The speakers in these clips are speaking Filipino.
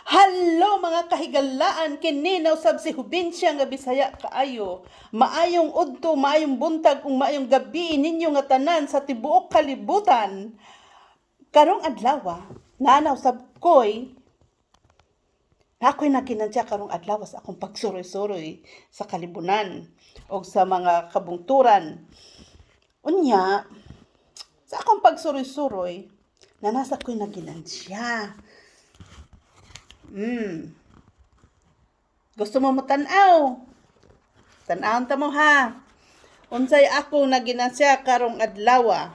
Hello mga kahigalaan, kininaw sab si Hubinsya nga Bisaya kaayo. Maayong udto, maayong buntag, ug maayong gabi ninyo nga tanan sa tibuok kalibutan. Karong adlaw, nanaw sab koy ako'y nagkinansya karong adlaw sa akong pagsuroy-suroy sa kalibunan o sa mga kabungturan. Unya, sa akong pagsuroy-suroy, nanasa ko'y nagkinansya. Gusto mo matanaw? Tanawon ta mo ha. Unsay ako naginansya karong adlaw.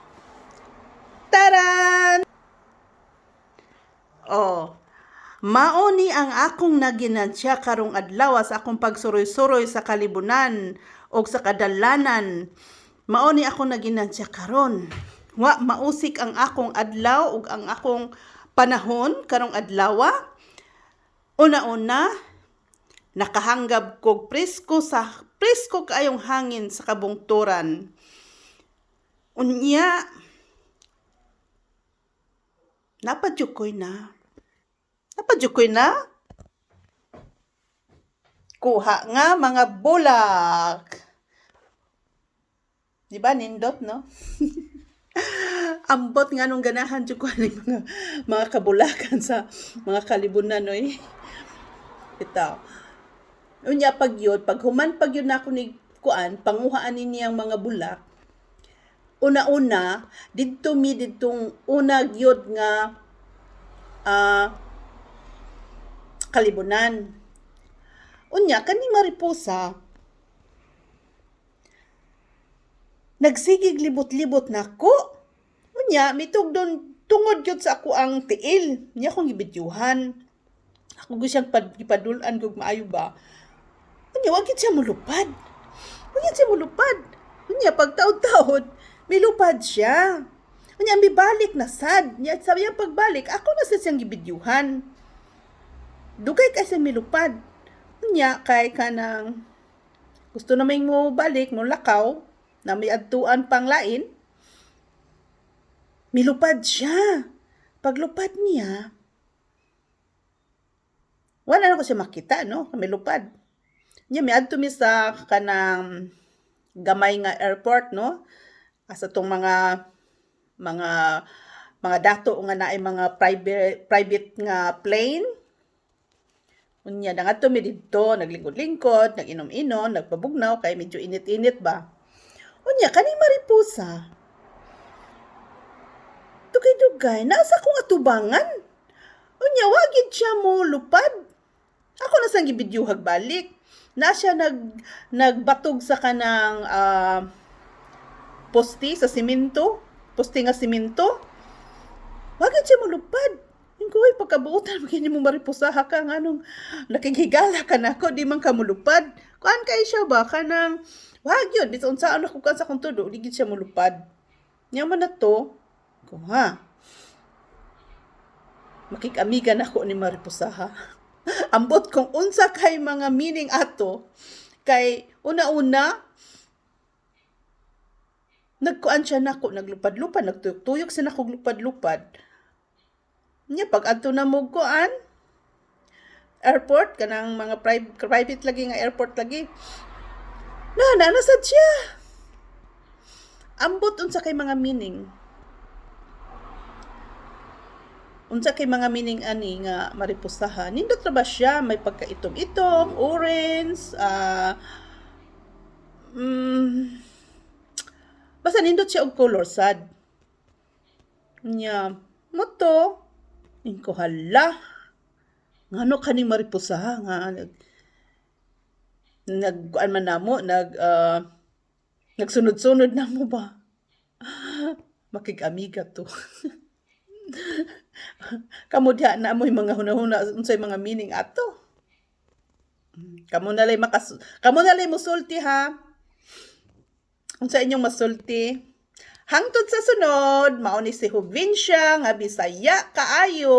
Taran! Oh, mauni ang akong naginansya karong adlaw sa akong pagsuroy-suroy sa kalibunan o sa kadalanan. Mauni akong naginansya karon. Wa mausik ang akong adlaw ug ang akong panahon karong adlaw. Una-una, nakahanggab kog presko kaayong hangin sa kabungturan. Unya, napadjukoy na. Kuha nga mga bulak. Di ba nindot, no? Ambot nga nung ganahan jud ko ni mga kabulakan sa mga kalibunan oy. Ito. Unya pag human pag yun ako ni kuan, panguhaan niyang mga bulak. Una-una, ditong una gyud nga kalibunan. Unya kani mariposa nagsigig libot-libot nako. Unya mitugdon tungod gyud sa ako ang tiil. Nya akong gibidyuhan. Ako gusto siyang ipadulan kung maayo ba. Unya, wag siya mulupad. Unya, pag taod-taod, milupad siya. Unya, bibalik na sad. Unya, sabi niya pagbalik, ako na sa siyang gibidyuhan. Dugay kasi milupad. Unya, kay kanang gusto na may mo balik, mo lakaw, na may adtuan pang lain, milupad siya. Paglupad niya, wala na ko siya makita, no? Kami lupad. Nya, may adto mi sa kanang gamay nga airport, no? Asa tong mga dato nga naay mga private nga plane. Unya, dangadto mi didto, naglingkod-lingkod, nag-inom-inom, nagpabugnaw, kay medyo init-init ba. Unya, kaning mariposa, dugay-dugay, nasa kong atubangan. Unya, wagid siya mo lupad. Ako na sang gibidyuhag balik. Na siya nagbatog sa kanang poste sa simento. Poste nga simento. Wagid siya mulupad. Yung kuhay pagkabuutan, magiging mo maripusaha ka nga nung nakigigala ka na ako, di man ka mulupad. Kuan kay siya ba? Kanang, wag yun. Bitaon saan ako kan sa kong tudo, di siya mulupad. Yaman na to, ha? Makikamigan ako ni maripusaha. Ambot kung unsa kay mga meaning ato, kay una-una, nagkuan siya nako, naglupad-lupad, nagtuyok siya nako lupad-lupad. Nya pag adto na mo kuan, airport, kanang mga private lagi nga airport lagi, nasad siya. Ambot unsa kay mga meaning. Unsa kay mga meaning ani nga mariposaha, nindot ra ba siya may pagkaitom-itom, orange, basta nindot siya og color sad. Nya, moto, ingko hala. Ngano kaning mariposaha nga nagkuan man namo, nagsunod-sunod na mo ba? Makig-amiga to. Kamo diha na mo mga hunahuna unsay mga meaning ato. Kamo na lay musulti ha. Unsa inyong masulti? Hangtod sa sunod, mao ni si Hubinsya nga Bisaya kaayo.